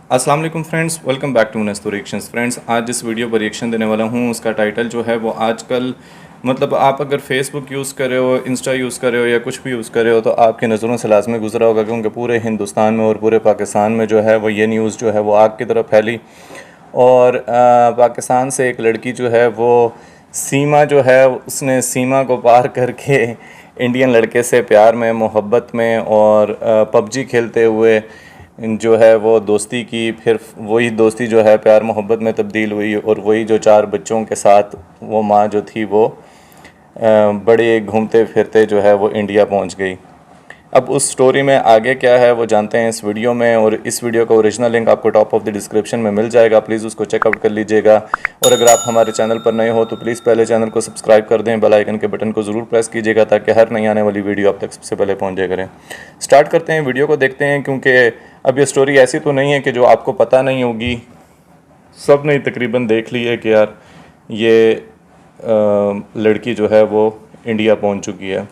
अस्सलाम वालेकुम friends, welcome back to Nesto reactions. Friends, आज जिस वीडियो पर रिएक्शन देने वाला हूँ उसका टाइटल जो है वो आजकल मतलब आप अगर फेसबुक यूज़ कर रहे हो, इंस्टा यूज़ कर रहे हो या कुछ भी यूज़ कर रहे हो तो आपकी नज़रों से लाजमी गुजरा होगा, क्योंकि पूरे हिंदुस्तान में और पूरे पाकिस्तान में जो है वो ये न्यूज़ जो है वो आग की तरफ फैली। और पाकिस्तान से एक लड़की जो है वो सीमा जो है उसने सीमा को पार करके इंडियन लड़के से प्यार में, मोहब्बत में और पबजी खेलते हुए जो है वो दोस्ती की। फिर वही दोस्ती जो है प्यार मोहब्बत में तब्दील हुई और वही जो 4 बच्चों के साथ वो माँ जो थी वो बड़े घूमते फिरते जो है वो इंडिया पहुंच गई। अब उस स्टोरी में आगे क्या है वो जानते हैं इस वीडियो में, और इस वीडियो का ओरिजिनल लिंक आपको टॉप ऑफ द डिस्क्रिप्शन में मिल जाएगा, प्लीज़ उसको चेकआउट कर लीजिएगा। और अगर आप हमारे चैनल पर नए हो तो प्लीज़ पहले चैनल को सब्सक्राइब कर दें, बेल आइकन के बटन को ज़रूर प्रेस कीजिएगा ताकि हर नई आने वाली वीडियो आप तक सबसे पहले पहुँच जाया करें। स्टार्ट करते हैं, वीडियो को देखते हैं, क्योंकि अब ये स्टोरी ऐसी तो नहीं है कि जो आपको पता नहीं होगी, सब ने तकरीबन देख ली है कि यार ये लड़की जो है वो इंडिया पहुँच चुकी है।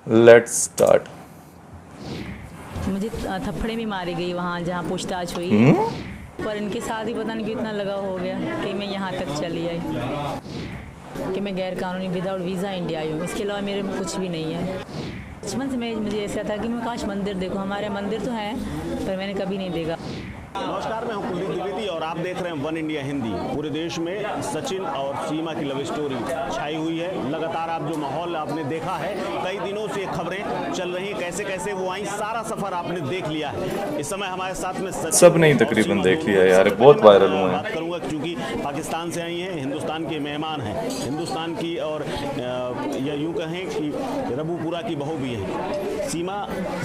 Let's start. मुझे थप्पड़े भी मारी गई वहाँ जहाँ पूछताछ हुई, पर इनके साथ ही पता नहीं क्यों इतना लगाव हो गया कि मैं यहाँ तक चली आई, कि मैं गैर कानूनी विदाउट वीज़ा इंडिया आई हूँ। इसके अलावा मेरे में कुछ भी नहीं है। बचपन से मुझे ऐसा था कि मैं काश मंदिर देखूँ। हमारे मंदिर तो हैं पर मैंने कभी नहीं देखा। नमस्कार, मैं हूं कुलदीप द्विवेदी और आप देख रहे हैं वन इंडिया हिंदी। पूरे देश में सचिन और सीमा की लव स्टोरी छाई हुई है। लगातार आप जो माहौल आपने देखा है, कई दिनों से खबरें चल रही, कैसे कैसे वो आई, सारा सफर आपने देख लिया है। इस समय हमारे साथ में सब नहीं तकरीबन देख लिया यार, बहुत वायरल हुए हैं। बात करूंगा क्योंकि पाकिस्तान से आई हैं, हिंदुस्तान के मेहमान हैं, हिंदुस्तान की और या यूँ कहें कि रबूपुरा की बहू भी हैं। सीमा,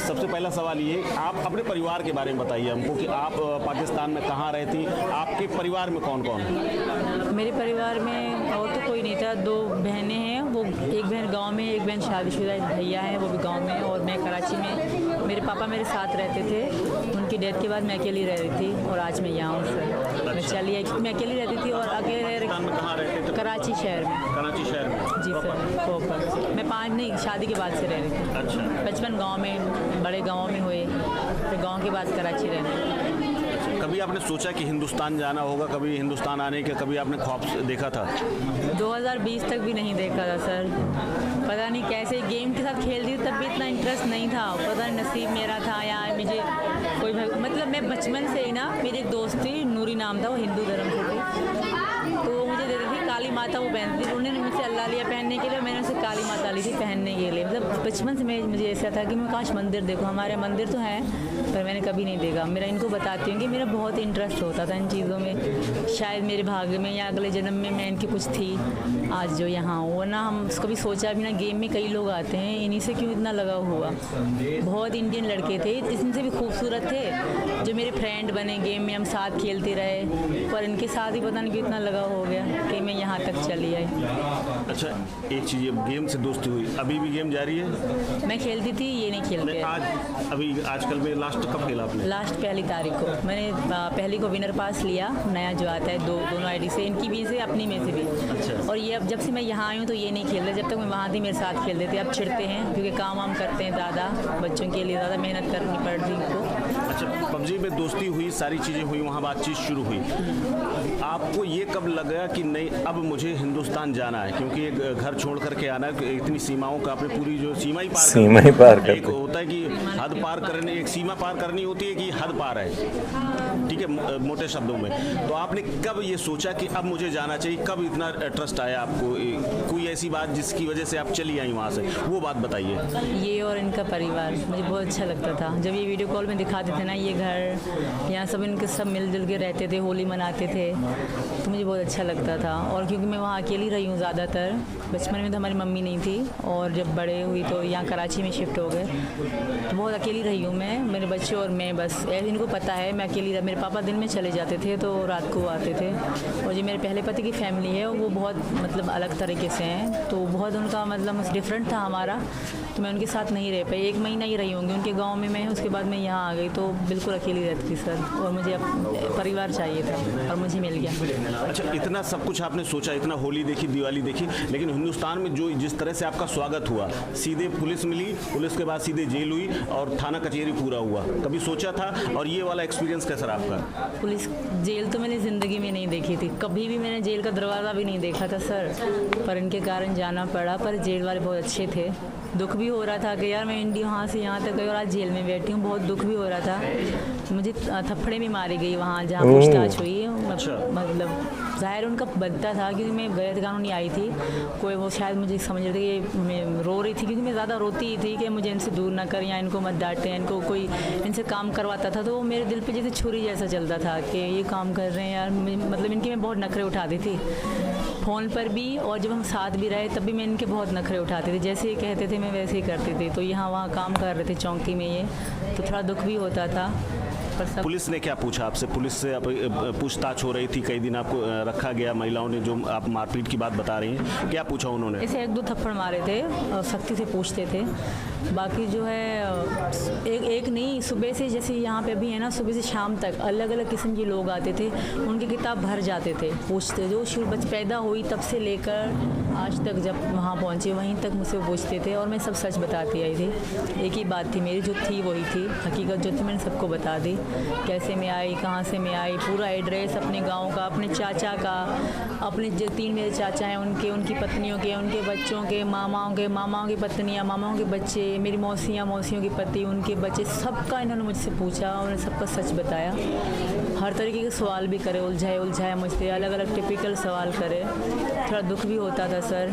सबसे पहला सवाल ये, आप अपने परिवार के बारे में बताइए हमको कि आप पाकिस्तान में कहाँ रहती, आपके परिवार में कौन कौन है? मेरे परिवार में और तो कोई नहीं था। 2 बहनें हैं, वो एक बहन गांव में, एक बहन शादीशुदा भैया है वो भी गांव में, और मैं कराची में। मेरे पापा मेरे साथ रहते थे, उनकी डेथ के बाद मैं अकेली रह रही थी और आज मैं यहाँ हूँ सर। मैं चली आई, मैं अकेली रहती थी और अकेले कहाँ रहते थे? कराची शहर में। कराची शहर में? जी सर, प्रॉपर। मैं 5 नहीं, शादी के बाद से रह रही थी। अच्छा। बचपन गाँव में, बड़े गाँव में हुए, फिर गाँव के बाद कराची रहने। कभी आपने सोचा कि हिंदुस्तान जाना होगा? कभी हिंदुस्तान आने के कभी आपने ख्वाब देखा था? 2020 तक भी नहीं देखा था सर। पता नहीं कैसे गेम के साथ खेलती थी, तब भी इतना इंटरेस्ट नहीं था। पता नहीं नसीब मेरा था या मुझे कोई मतलब मैं बचपन से ही ना, मेरी एक दोस्त थी, नूरी नाम था, वो हिंदू धर्म से थी, तो वो मुझे देती थी काली माता, वो पहनती थी। उन्होंने मुझसे अल्लाह लिया पहनने के लिए, मैंने उसे काली माता ली थी पहनने के लिए। मतलब बचपन से मुझे ऐसा था कि मैं काश मंदिर देखूँ। हमारे मंदिर तो हैं पर मैंने कभी नहीं देखा। मेरा इनको बताती हूँ कि मेरा बहुत इंटरेस्ट होता था इन चीज़ों में। शायद मेरे भाग्य में या अगले जन्म में मैं इनकी कुछ थी आज जो यहाँ हूँ, वरना हम उसको भी सोचा भी ना। गेम में कई लोग आते हैं, इन्हीं से क्यों इतना लगाव हुआ। बहुत इंडियन लड़के थे, इनसे भी खूबसूरत थे, जो मेरे फ्रेंड बने गेम में, हम साथ खेलते रहे, पर इनके साथ ही पता नहीं क्यों इतना लगाव हो गया कि मैं यहाँ तक चली आई। अच्छा, एक चीज़, गेम से दोस्ती हुई, अभी भी गेम जारी है? मैं खेलती थी, ये नहीं खेलते। आज अभी आजकल में लास्ट कब खेला आपने? लास्ट 1 तारीख को मैंने पहली को विनर पास लिया, नया जो आता है, दोनों आईडी से, इनकी भी से अपनी में से भी। अच्छा। और ये अब जब से मैं यहाँ आई हूँ तो ये नहीं खेल रहे। जब तक मैं वहाँ थी मेरे साथ खेलते थे। अब छिड़ते हैं क्योंकि काम वाम करते हैं ज़्यादा, बच्चों के लिए ज़्यादा मेहनत करनी पड़ रही उनको। अच्छा, पबजी में दोस्ती हुई, सारी चीज़ें हुई, वहाँ बातचीत शुरू हुई। आपको ये कब लगा कि नहीं अब मुझे हिंदुस्तान जाना है? क्योंकि एक घर छोड़ करके आना, इतनी सीमाओं का आपने पूरी जो सीमा ही पार कर, एक होता है कि हद पार करने, एक सीमा पार करनी होती है कि हद पार है, ठीक है, मोटे शब्दों में। तो आपने कब ये सोचा कि अब मुझे जाना चाहिए? कब इतना ट्रस्ट आया आपको? कोई ऐसी बात जिसकी वजह से आप चली आई वहाँ से, वो बात बताइए। ये और इनका परिवार मुझे बहुत अच्छा लगता था। जब ये वीडियो कॉल में दिखाते थे ना, ये घर, यहाँ सब इनके सब मिलजुल के रहते थे, होली मनाते थे, तो मुझे बहुत अच्छा लगता था। और क्योंकि मैं वहाँ अकेली रही हूँ ज़्यादातर, बचपन में तो हमारी मम्मी नहीं थी, और जब बड़े हुई तो यहाँ कराची में शिफ्ट हो गए, तो बहुत अकेली रही हूँ मैं, मेरे बच्चे और मैं। बस इनको पता है मैं अकेली रही। मेरे पापा दिन में चले जाते थे तो रात को आते थे। और जो मेरे पहले पति की फैमिली है वो बहुत मतलब अलग तरीके से हैं, तो बहुत उनका मतलब डिफरेंट था हमारा, तो मैं उनके साथ नहीं रह पाई। 1 महीना ही रही होंगी उनके गाँव में मैं, उसके बाद मैं यहाँ आ गई, तो बिल्कुल अकेली रहती थी सर। और मुझे अब परिवार चाहिए था और मुझे मिल गया। अच्छा, इतना सब कुछ आपने सोचा, इतना होली देखी, दिवाली देखी, लेकिन हिंदुस्तान में जो जिस तरह से आपका स्वागत हुआ, सीधे पुलिस मिली, पुलिस के बाद सीधे जेल हुई और थाना कचहरी पूरा हुआ, कभी सोचा था? और ये वाला एक्सपीरियंस कैसा रहा? आपका? पुलिस जेल तो मैंने ज़िंदगी में नहीं देखी थी, कभी भी मैंने जेल का दरवाज़ा भी नहीं देखा था सर, पर इनके कारण जाना पड़ा। पर जेल वाले बहुत अच्छे थे, दुख भी हो रहा था कि यार मैं इंडिया वहाँ से यहाँ तक गई और आज जेल में बैठी हूँ, बहुत दुख भी हो रहा था। मुझे थप्पड़े भी मारी गई वहाँ जहाँ पूछताछ हुई। मतलब ज़ाहिर उनका बनता था, क्योंकि मैं गैर कानूनी आई थी, कोई वो शायद मुझे समझ रहे थे कि मैं रो रही थी, क्योंकि मैं ज़्यादा रोती ही थी कि मुझे इनसे दूर ना करें या इनको मत डांटें, इनको कोई इनसे काम करवाता था तो वो मेरे दिल पे जैसे छुरी जैसा चलता था कि ये काम कर रहे हैं यार। मतलब इनके मैं बहुत नखरे उठाती थी, फ़ोन पर भी, और जब हम साथ भी रहे तब भी मैं इनके बहुत नखरे उठाती थी, जैसे ही कहते थे मैं वैसे ही करती थी। तो यहाँ वहाँ काम कर रहे थे चौकी में ये, तो थोड़ा दुख भी होता था। पर सब पुलिस ने क्या पूछा आपसे? पुलिस से आप पूछताछ हो रही थी, कई दिन आपको रखा गया, महिलाओं ने, जो आप मारपीट की बात बता रही हैं, क्या पूछा उन्होंने? ऐसे एक दो थप्पड़ मारे थे और सख्ती से पूछते थे। बाकी जो है एक नहीं, सुबह से जैसे यहाँ पे अभी है ना, सुबह से शाम तक अलग अलग किस्म के लोग आते थे, उनकी किताब भर जाते थे, पूछते, जो शुरू बच पैदा हुई तब से लेकर आज तक जब वहाँ पहुँचे वहीं तक मुझसे पूछते थे, और मैं सब सच बताती आई थी। एक ही बात थी मेरी जो थी वही थी, हकीकत जो थी मैंने सबको बता दी, कैसे मैं आई, कहाँ से मैं आई, पूरा एड्रेस अपने गांव का, अपने चाचा का, अपने जो 3 मेरे चाचा हैं उनके, उनकी पत्नियों के, उनके बच्चों के, मामाओं की पत्नियाँ, मामाओं के बच्चे, मेरी मौसियों के पति, उनके बच्चे, सबका इन्होंने मुझसे पूछा, उन्होंने सबका सच बताया। हर तरीके के सवाल भी करे, उलझाए मुझसे, अलग अलग टिपिकल सवाल करे। थोड़ा दुख भी होता था सर,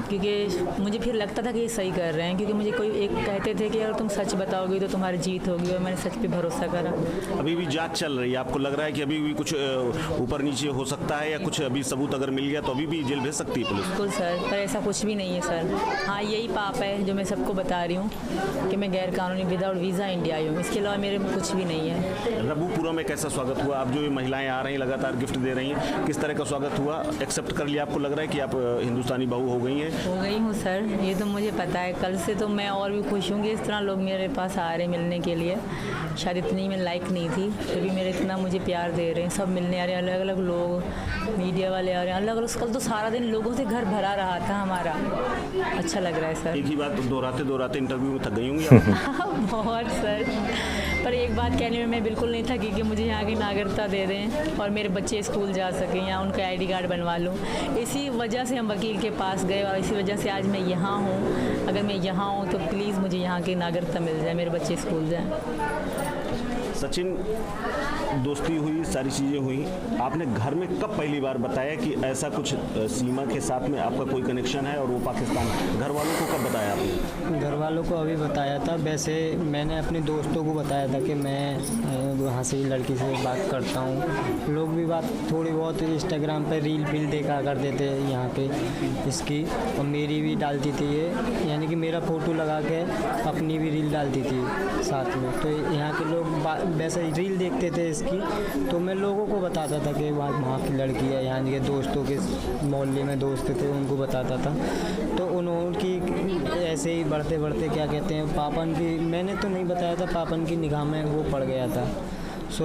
क्योंकि मुझे फिर लगता था कि ये सही कर रहे हैं, क्योंकि मुझे कोई एक कहते थे कि अगर तुम सच बताओगे तो तुम्हारी जीत होगी, और मैंने सच पे भरोसा करा। अभी भी जांच चल रही है, आपको लग रहा है कि अभी भी कुछ ऊपर नीचे हो सकता है, या कुछ अभी सबूत अगर मिल गया तो अभी भी जेल भेज सकती है पुलिस? बिल्कुल सर, पर ऐसा कुछ भी नहीं है सर। हाँ, यही पाप है जो मैं सबको बता रही हूँ कि मैं गैर कानूनी विदाउट वीज़ा इंडिया आई हूँ, इसके अलावा मेरे में कुछ भी नहीं है। रबूपुरा में कैसा स्वागत हुआ? आप जो ये महिलाएं आ रही हैं, लगातार गिफ्ट दे रही हैं, किस तरह का स्वागत हुआ? एक्सेप्ट कर लिया? आपको लग रहा है कि आप हिंदुस्तानी बहू हो गई हैं? हो गई हूँ सर, ये तो मुझे पता है। कल से तो मैं और भी खुश हूँ कि इस तरह लोग मेरे पास आ रहे हैं मिलने के लिए। शायद इतनी मैं लाइक नहीं थी, फिर भी मेरे इतना मुझे प्यार दे रहे हैं, सब मिलने आ रहे हैं, अलग अलग लोग, मीडिया वाले आ रहे हैं, अलग अलग। कल तो सारा दिन लोगों से घर भरा रहा था हमारा, अच्छा लग रहा है सर। एक ही बात दोहराते इंटरव्यू में थक गई होंगी बहुत सर, पर एक बात कहने में मैं बिल्कुल नहीं थकी कि मुझे यहाँ की नागरिकता दे दें और मेरे बच्चे स्कूल जा सकें या उनका ID कार्ड बनवा लूँ। इसी वजह से हम वकील के पास गए और इसी वजह से आज मैं यहाँ हूँ। अगर मैं यहाँ हूँ तो प्लीज़ मुझे यहाँ की नागरिकता मिल जाए, मेरे बच्चे स्कूल जाएँ। सचिन, दोस्ती हुई, सारी चीज़ें हुई, आपने घर में कब पहली बार बताया कि ऐसा कुछ सीमा के साथ में आपका कोई कनेक्शन है और वो पाकिस्तान? घर वालों को कब बताया आपने? घर वालों को अभी बताया था। वैसे मैंने अपने दोस्तों को बताया था कि मैं वहाँ से लड़की से बात करता हूँ। लोग भी बात थोड़ी बहुत इंस्टाग्राम पर रील देखा करते थे यहाँ पे इसकी, और मेरी भी डालती थी ये, यानी कि मेरा फ़ोटो लगा के अपनी भी रील डालती थी साथ में। तो यहाँ के लोग वैसे रील देखते थे इसकी, तो मैं लोगों को बताता था कि वहाँ की लड़की है, यानी कि दोस्तों के मोहल्ले में दोस्त थे उनको बताता था। तो उनकी ऐसे ही बढ़ते बढ़ते क्या कहते हैं, पापन की, मैंने तो नहीं बताया था, पापन की निगाह में वो पड़ गया था। सो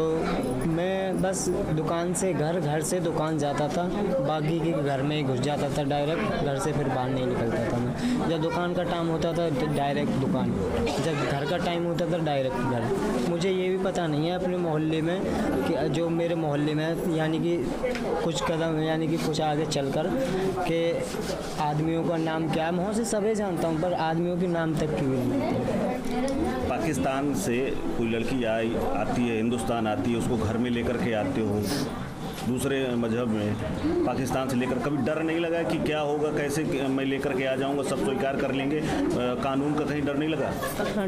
मैं बस दुकान से घर से दुकान जाता था, बाकी के घर में ही घुस जाता था डायरेक्ट, घर से फिर बाहर नहीं निकलता था मैं। जब दुकान का टाइम होता था तो डायरेक्ट दुकान, जब घर का टाइम होता था डायरेक्ट घर। मुझे ये भी पता नहीं है अपने मोहल्ले में कि जो मेरे मोहल्ले में, यानी कि कुछ कदम, यानी कि कुछ आगे चलकर के आदमियों का नाम क्या है, मैं से सभी जानता हूँ, पर आदमियों के नाम तक की भी नहीं। पाकिस्तान से कोई लड़की आती है, हिंदुस्तान आती है, उसको घर में लेकर के आते हो, दूसरे मजहब में, पाकिस्तान से लेकर, कभी डर नहीं लगा कि क्या होगा, कैसे मैं लेकर के आ जाऊंगा, सब स्वीकार कर लेंगे, कानून का कहीं डर नहीं लगा?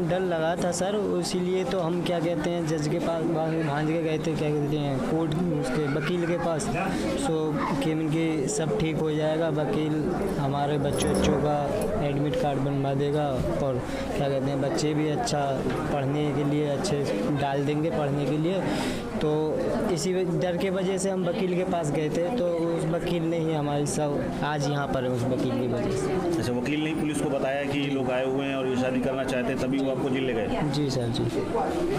डर लगा था सर, इसीलिए तो हम क्या कहते हैं जज के पास भांज के गए थे, क्या कहते हैं कोर्ट, उसके वकील के पास। सो कि इनकी सब ठीक हो जाएगा, वकील हमारे बच्चों का एडमिट कार्ड बनवा देगा और क्या कहते हैं बच्चे भी अच्छा पढ़ने के लिए अच्छे डाल देंगे पढ़ने के लिए। तो इसी डर के वजह से हम वकील के पास गए थे, तो उस वकील ने ही हमारी सब आज यहाँ पर है, उस वकील की वजह से। अच्छा, वकील ने पुलिस को बताया कि लोग आए हुए हैं और ये शादी करना चाहते हैं, तभी वो आपको जेल ले गए? जी सर जी।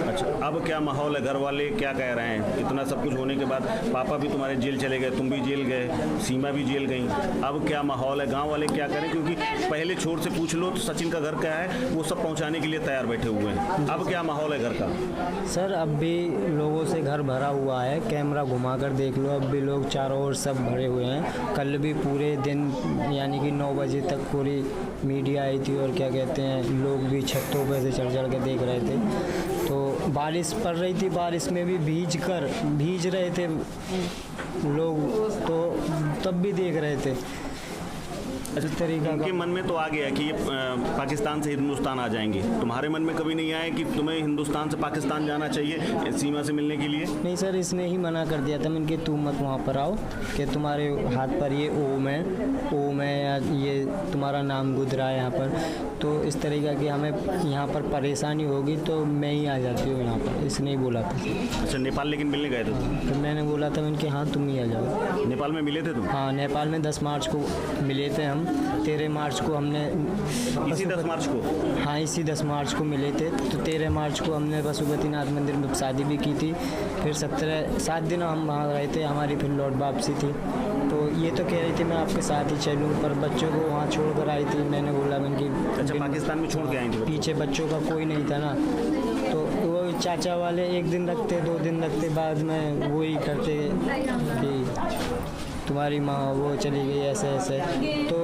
अच्छा, अब क्या माहौल है? घर वाले क्या कह रहे हैं? इतना सब कुछ होने के बाद पापा भी तुम्हारे जेल चले गए, तुम भी जेल गए, सीमा भी जेल गई, अब क्या माहौल है? गाँव वाले क्या करें? क्योंकि पहले छोर से पूछ लो तो सचिन का घर क्या है, वो सब पहुँचाने के लिए तैयार बैठे हुए हैं। अब क्या माहौल है घर का? सर अब भी लोगों से घर घर भरा हुआ है, कैमरा घुमा कर देख लो, अब भी लोग चारों ओर सब भरे हुए हैं। कल भी पूरे दिन यानी कि 9 बजे तक पूरी मीडिया आई थी और क्या कहते हैं लोग भी छतों पे से चढ़ के देख रहे थे। तो बारिश पड़ रही थी, बारिश में भी भीज रहे थे लोग, तो तब भी देख रहे थे। इस तरीका उनके मन में तो आ गया कि ये पाकिस्तान से हिंदुस्तान आ जाएंगे। तुम्हारे मन में कभी नहीं आया कि तुम्हें हिंदुस्तान से पाकिस्तान जाना चाहिए सीमा से मिलने के लिए? नहीं सर, इसने ही मना कर दिया था मैंने कि तुम मत वहाँ पर आओ, कि तुम्हारे हाथ पर ये ओम है या ये तुम्हारा नाम गुजरा है यहाँ पर, तो इस तरीका की हमें यहाँ पर परेशानी होगी तो मैं ही आ जाती हूँ यहाँ पर, इसने ही बोला था। अच्छा, नेपाल लेकिन मिलने गए थे तुम? फिर मैंने बोला था मैंने कि हाँ तुम ही आ जाओ। नेपाल में मिले थे तुम? हाँ, नेपाल में 10 मार्च को मिले थे हम, 13 मार्च को हमने इसी 10 मार्च को? हाँ, इसी 10 मार्च को मिले थे। तो 13 मार्च को हमने पशुपतिनाथ मंदिर में शादी भी की थी। फिर 7 दिन हम वहाँ रहे थे, हमारी फिर लौट वापसी थी। तो ये तो कह रही थी मैं आपके साथ ही चलूँ, पर बच्चों को वहाँ छोड़ कर आई थी। मैंने बोला मैंने कि अच्छा, पाकिस्तान में छोड़ के आई थी? पीछे बच्चों का कोई नहीं था ना, तो वो चाचा वाले 1 दिन रखते, 2 दिन रखते, बाद में वो ही करते कि तुम्हारी माँ वो चली गई ऐसे। तो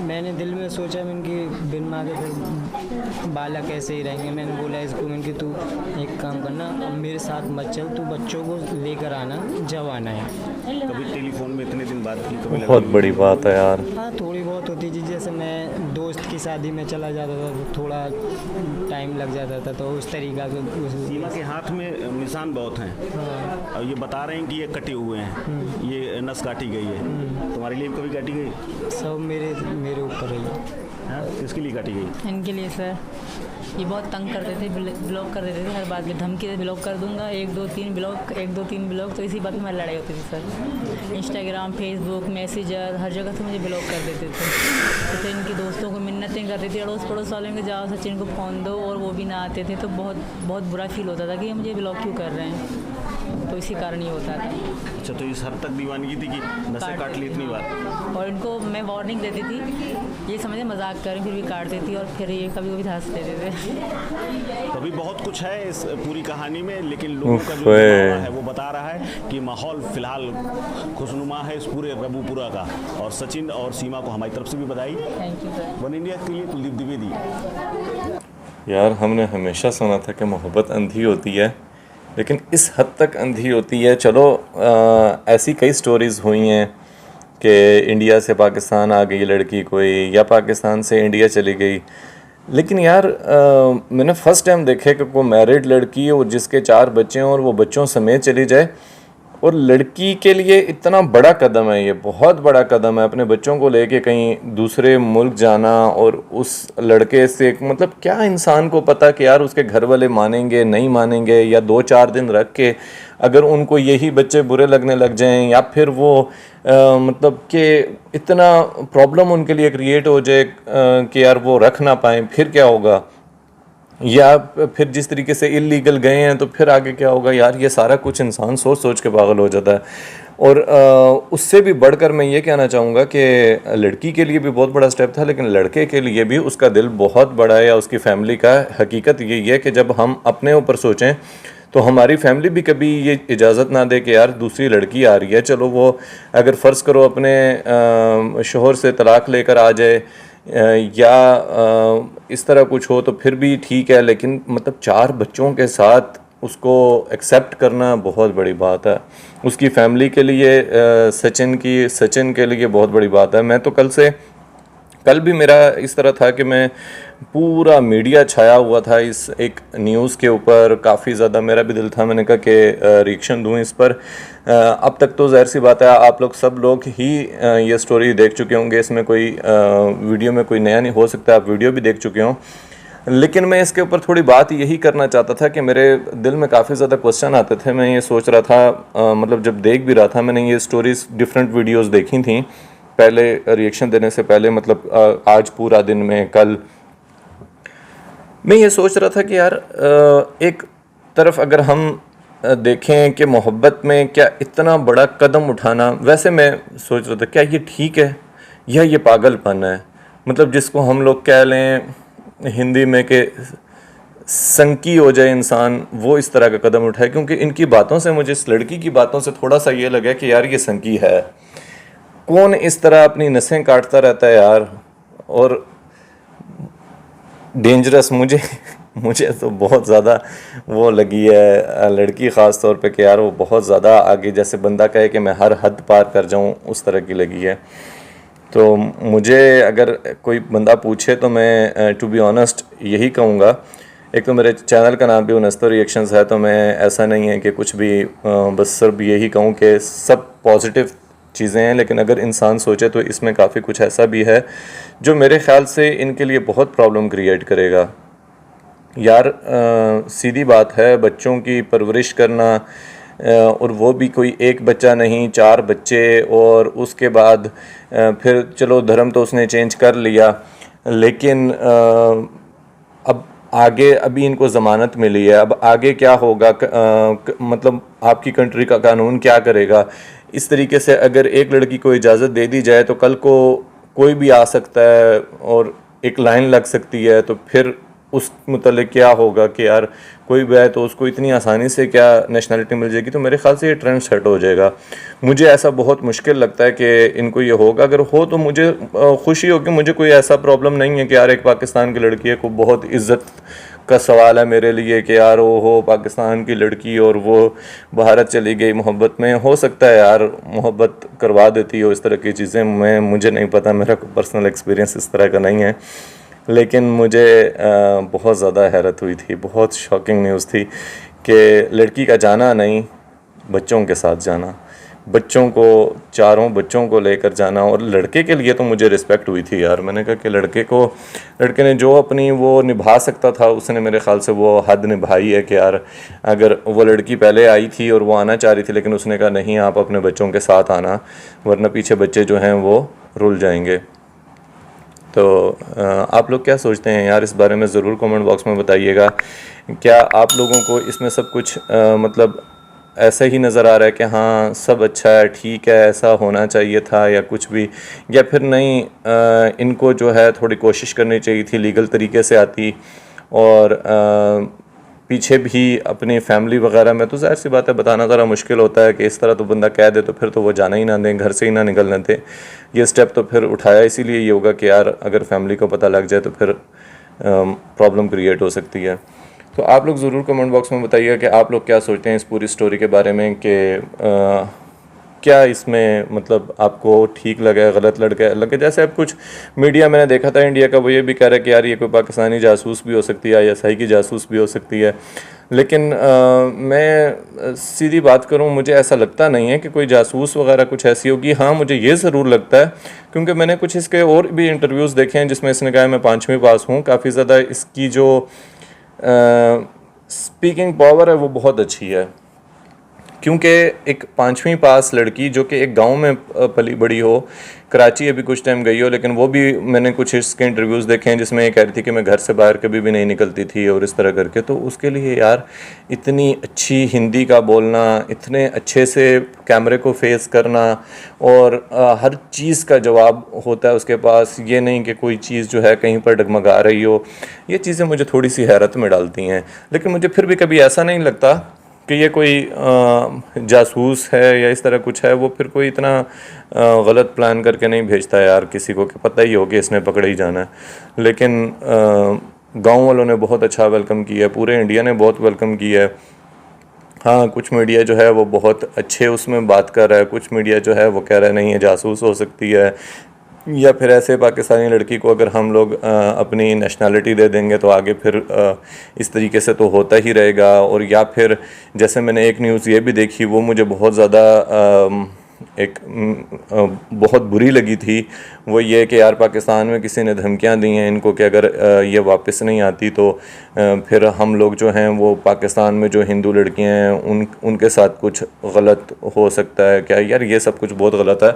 मैंने दिल में सोचा मैंने कि बिन माँ के फिर बालक ऐसे ही रहेंगे। मैंने बोला इसको मैंने कि तू एक काम करना, अब मेरे साथ मत चल, तू बच्चों को लेकर आना जब आना है। कभी टेलीफोन में इतने दिन बात की? कभी बहुत बड़ी बात है यार। हाँ, थोड़ी बहुत होती थी, जैसे मैं दोस्त की शादी में चला जाता था तो थोड़ा टाइम लग जाता था, तो उस तरीका के सीमा के हाथ में निशान बहुत हैं। हाँ। और ये बता रहे हैं कि ये कटे हुए हैं, ये नस काटी गई है। तुम्हारे लिए कभी काटी गई? सब मेरे ऊपर ही। हाँ, किसके लिए काटी गई? इनके लिए सर, ये बहुत तंग करते थे, ब्लॉक कर देते थे हर बात में, धमकी से ब्लॉक कर दूंगा, 1 2 3 ब्लॉक। तो इसी बात में हमारी लड़ाई होती थी सर। इंस्टाग्राम, फेसबुक, मैसेंजर, हर जगह से मुझे ब्लॉक कर देते थे। जैसे इनके दोस्तों को मिन्नतें करती थी, अड़ोस पड़ोस वालों के जाओ सचिन को फ़ोन दो, और वो भी ना आते थे। तो बहुत बुरा फील होता था कि ये मुझे ब्लॉक क्यों कर रहे हैं, तो इसी कारण ये होता था। अच्छा, तो इस हद तक दीवानगी थी कि नसें काट ली इतनी बार? और इनको मैं वार्निंग देती थी, ये समझे मजाक करें, फिर भी काट देती, और फिर ये कभी कभी धंस देते थे। तो अभी बहुत कुछ है इस पूरी कहानी में, लेकिन लोगों का जो दबाव है वो बता रहा है कि माहौल फिलहाल खुशनुमा है इस पूरे रबूपुरा का। और सचिन और सीमा को हमारी तरफ से भी बधाई। Thank you sir. One India के लिए कुलदीप द्विवेदी। यार हमने हमेशा सुना था कि मोहब्बत अंधी होती है, लेकिन इस हद तक अंधी होती है। चलो ऐसी कई स्टोरीज़ हुई हैं कि इंडिया से पाकिस्तान आ गई लड़की कोई, या पाकिस्तान से इंडिया चली गई, लेकिन यार मैंने फ़र्स्ट टाइम देखा कि कोई मैरिड लड़की है और जिसके 4 बच्चे हैं और वो बच्चों समेत चली जाए। और लड़की के लिए इतना बड़ा कदम है, ये बहुत बड़ा कदम है, अपने बच्चों को लेके कहीं दूसरे मुल्क जाना। और उस लड़के से मतलब क्या इंसान को पता कि यार उसके घर वाले मानेंगे नहीं मानेंगे, या 2-4 दिन रख के अगर उनको यही बच्चे बुरे लगने लग जाएं, या फिर वो मतलब कि इतना प्रॉब्लम उनके लिए क्रिएट हो जाए कि यार वो रख ना पाएँ, फिर क्या होगा। या फिर जिस तरीके से इलीगल गए हैं तो फिर आगे क्या होगा। यार ये सारा कुछ इंसान सोच सोच के पागल हो जाता है। और उससे भी बढ़कर मैं ये कहना चाहूँगा कि लड़की के लिए भी बहुत बड़ा स्टेप था, लेकिन लड़के के लिए भी उसका दिल बहुत बड़ा है, या उसकी फैमिली का। हकीकत यही है कि जब हम अपने ऊपर सोचें तो हमारी फैमिली भी कभी ये इजाज़त ना दे कि यार दूसरी लड़की आ रही है, चलो वो अगर फ़र्ज़ करो अपने शोहर से तलाक़ लेकर आ जाए या इस तरह कुछ हो तो फिर भी ठीक है, लेकिन मतलब 4 बच्चों के साथ उसको एक्सेप्ट करना बहुत बड़ी बात है। उसकी फैमिली के लिए सचिन के लिए बहुत बड़ी बात है। मैं तो कल भी मेरा इस तरह था कि मैं पूरा मीडिया छाया हुआ था इस एक न्यूज़ के ऊपर, काफ़ी ज़्यादा मेरा भी दिल था, मैंने कहा कि रिएक्शन दूँ इस पर। अब तक तो ज़ाहिर सी बात है आप लोग सब लोग ही ये स्टोरी देख चुके होंगे, इसमें कोई वीडियो में कोई नया नहीं हो सकता, आप वीडियो भी देख चुके हों। लेकिन मैं इसके ऊपर थोड़ी बात यही करना चाहता था कि मेरे दिल में काफ़ी ज़्यादा क्वेश्चन आते थे। मैं ये सोच रहा था मतलब जब देख भी रहा था, मैंने ये स्टोरीज़ डिफरेंट वीडियोज़ देखी थी पहले रिएक्शन देने से पहले, मतलब आज पूरा दिन में कल मैं ये सोच रहा था कि यार एक तरफ अगर हम देखें कि मोहब्बत में क्या इतना बड़ा कदम उठाना, वैसे मैं सोच रहा था क्या ये ठीक है या ये पागलपन है। मतलब जिसको हम लोग कह लें हिंदी में कि संकी हो जाए इंसान वो इस तरह का कदम उठाए, क्योंकि इनकी बातों से, मुझे इस लड़की की बातों से थोड़ा सा ये लगा कि यार ये संकी है। कौन इस तरह अपनी नसें काटता रहता है यार, और डेंजरस मुझे तो बहुत ज़्यादा वो लगी है लड़की ख़ास तौर पे कि यार वो बहुत ज़्यादा आगे, जैसे बंदा कहे कि मैं हर हद पार कर जाऊं, उस तरह की लगी है। तो मुझे अगर कोई बंदा पूछे तो मैं टू बी ऑनेस्ट यही कहूँगा, एक तो मेरे चैनल का नाम भी उनस्तो रिएक्शंस है, तो मैं ऐसा नहीं है कि कुछ भी बस सिर्फ यही कहूँ कि सब पॉजिटिव चीज़ें हैं, लेकिन अगर इंसान सोचे तो इसमें काफ़ी कुछ ऐसा भी है जो मेरे ख़्याल से इनके लिए बहुत प्रॉब्लम क्रिएट करेगा। यार सीधी बात है, बच्चों की परवरिश करना और वो भी कोई एक बच्चा नहीं, 4 बच्चे, और उसके बाद फिर चलो धर्म तो उसने चेंज कर लिया, लेकिन अब आगे अभी इनको ज़मानत मिली है, अब आगे क्या होगा, मतलब आपकी कंट्री का कानून क्या करेगा। इस तरीके से अगर एक लड़की को इजाज़त दे दी जाए तो कल को कोई भी आ सकता है और एक लाइन लग सकती है, तो फिर उस मुतल्लिक़ क्या होगा कि यार कोई भी आए तो उसको इतनी आसानी से क्या नेशनलिटी मिल जाएगी। तो मेरे ख़्याल से ये ट्रेंड सेट हो जाएगा। मुझे ऐसा बहुत मुश्किल लगता है कि इनको ये होगा, अगर हो तो मुझे खुशी होगी, मुझे कोई ऐसा प्रॉब्लम नहीं है कि यार एक पाकिस्तान की लड़की है, को बहुत इज़्ज़त का सवाल है मेरे लिए कि यार वो हो पाकिस्तान की लड़की और वो भारत चली गई मोहब्बत में। हो सकता है यार मोहब्बत करवा देती हो, इस तरह की चीज़ें मुझे नहीं पता, मेरा पर्सनल एक्सपीरियंस इस तरह का नहीं है, लेकिन मुझे बहुत ज़्यादा हैरत हुई थी, बहुत शॉकिंग न्यूज़ थी कि लड़की का जाना नहीं, बच्चों के साथ जाना, बच्चों को, 4 बच्चों को लेकर जाना। और लड़के के लिए तो मुझे रिस्पेक्ट हुई थी यार, मैंने कहा कि लड़के ने जो अपनी वो निभा सकता था उसने मेरे ख़्याल से वो हद निभाई है कि यार अगर वो लड़की पहले आई थी और वो आना चाह रही थी, लेकिन उसने कहा नहीं आप अपने बच्चों के साथ आना, वरना पीछे बच्चे जो हैं वो रुल जाएंगे। तो आप लोग क्या सोचते हैं यार इस बारे में, ज़रूर कमेंट बॉक्स में बताइएगा। क्या आप लोगों को इसमें सब कुछ मतलब ऐसा ही नज़र आ रहा है कि हाँ सब अच्छा है, ठीक है, ऐसा होना चाहिए था, या कुछ भी, या फिर नहीं इनको जो है थोड़ी कोशिश करनी चाहिए थी, लीगल तरीके से आती, और पीछे भी अपनी फैमिली वगैरह में, तो ज़ाहिर सी बात है बताना ज़रा मुश्किल होता है कि इस तरह तो बंदा कह दे तो फिर तो वो जाना ही ना दें, घर से ही ना निकलने दें। ये स्टेप तो फिर उठाया इसीलिए ये होगा कि यार अगर फैमिली को पता लग जाए तो फिर प्रॉब्लम क्रिएट हो सकती है। तो आप लोग ज़रूर कमेंट बॉक्स में बताइएगा कि आप लोग क्या सोचते हैं इस पूरी स्टोरी के बारे में, कि क्या इसमें मतलब आपको ठीक लगा, गलत लगे। जैसे अब कुछ मीडिया मैंने देखा था इंडिया का, वो ये भी कह रहा है कि यार ये कोई पाकिस्तानी जासूस भी हो सकती है, ISI की जासूस भी हो सकती है, लेकिन मैं सीधी बात करूं, मुझे ऐसा लगता नहीं है कि कोई जासूस वगैरह कुछ ऐसी होगी। हाँ मुझे ये ज़रूर लगता है, क्योंकि मैंने कुछ इसके और भी इंटरव्यूज़ देखे हैं जिसमें इसने कहा मैं 5वीं पास हूँ, काफ़ी ज़्यादा इसकी जो स्पीकिंग पावर है वो बहुत अच्छी है, क्योंकि एक 5वीं पास लड़की जो कि एक गांव में पली बड़ी हो, कराची अभी कुछ टाइम गई हो, लेकिन वो भी मैंने कुछ इसके इंटरव्यूज़ देखे हैं जिसमें ये कह रही थी कि मैं घर से बाहर कभी भी नहीं निकलती थी और इस तरह करके। तो उसके लिए यार इतनी अच्छी हिंदी का बोलना, इतने अच्छे से कैमरे को फेस करना, और हर चीज़ का जवाब होता है उसके पास, ये नहीं कि कोई चीज़ जो है कहीं पर डगमगा रही हो, ये चीज़ें मुझे थोड़ी सी हैरत में डालती हैं। लेकिन मुझे फिर भी कभी ऐसा नहीं लगता कि ये कोई जासूस है या इस तरह कुछ है, वो फिर कोई इतना गलत प्लान करके नहीं भेजता यार किसी को, कि पता ही हो कि इसने पकड़े ही जाना है। लेकिन गांव वालों ने बहुत अच्छा वेलकम किया है, पूरे इंडिया ने बहुत वेलकम किया है। हाँ कुछ मीडिया जो है वो बहुत अच्छे उसमें बात कर रहा है, कुछ मीडिया जो है वो कह रहा है नहीं है जासूस हो सकती है, या फिर ऐसे पाकिस्तानी लड़की को अगर हम लोग अपनी नेशनलिटी दे देंगे तो आगे फिर इस तरीके से तो होता ही रहेगा। और या फिर जैसे मैंने एक न्यूज़ ये भी देखी, वो मुझे बहुत ज़्यादा बहुत बुरी लगी थी, वो ये कि यार पाकिस्तान में किसी ने धमकियां दी हैं इनको कि अगर ये वापस नहीं आती तो फिर हम लोग जो हैं वो पाकिस्तान में जो हिंदू लड़कियां हैं उनके साथ कुछ गलत हो सकता है क्या। यार ये सब कुछ बहुत गलत है।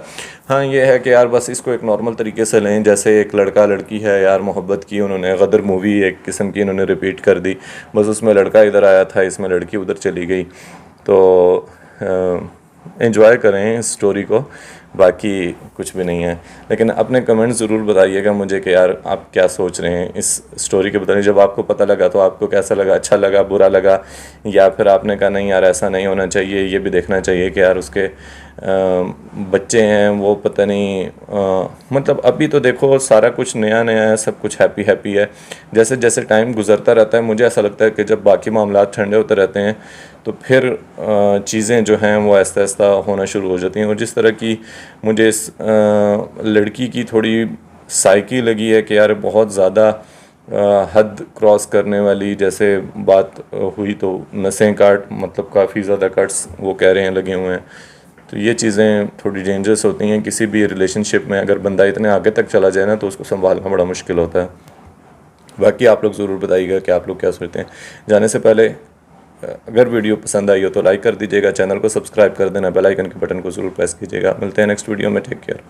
हाँ ये है कि यार बस इसको एक नॉर्मल तरीके से लें, जैसे एक लड़का लड़की है यार मोहब्बत की, उन्होंने गदर मूवी एक किस्म की इन्होंने रिपीट कर दी, बस उसमें लड़का इधर आया था, इसमें लड़की उधर चली गई। तो एंजॉय करें इस स्टोरी को, बाकी कुछ भी नहीं है। लेकिन अपने कमेंट ज़रूर बताइएगा मुझे कि यार आप क्या सोच रहे हैं इस स्टोरी के बारे में। जब आपको पता लगा तो आपको कैसा लगा, अच्छा लगा, बुरा लगा, या फिर आपने कहा नहीं यार ऐसा नहीं होना चाहिए, ये भी देखना चाहिए कि यार उसके बच्चे हैं वो पता नहीं मतलब अभी तो देखो सारा कुछ नया नया है, सब कुछ हैप्पी हैप्पी है। जैसे जैसे टाइम गुजरता रहता है मुझे ऐसा लगता है कि जब बाकी मामलात ठंडे होते रहते हैं तो फिर चीज़ें जो हैं वो आहिस्ता आहिस्ता होना शुरू हो जाती हैं। और जिस तरह की मुझे इस लड़की की थोड़ी साइकी लगी है कि यार बहुत ज़्यादा हद क्रॉस करने वाली जैसे बात हुई, तो नसें काट मतलब काफ़ी ज़्यादा कट्स वो कह रहे हैं लगे हुए हैं। तो ये चीज़ें थोड़ी डेंजरस होती हैं किसी भी रिलेशनशिप में। अगर बंदा इतने आगे तक चला जाए ना तो उसको संभालना बड़ा मुश्किल होता है। बाकी आप लोग ज़रूर बताइएगा कि आप लोग क्या सोचते हैं। जाने से पहले अगर वीडियो पसंद आई हो तो लाइक कर दीजिएगा, चैनल को सब्सक्राइब कर देना, बेल आइकन के बटन को ज़रूर प्रेस कीजिएगा। मिलते हैं नेक्स्ट वीडियो में, टेक केयर।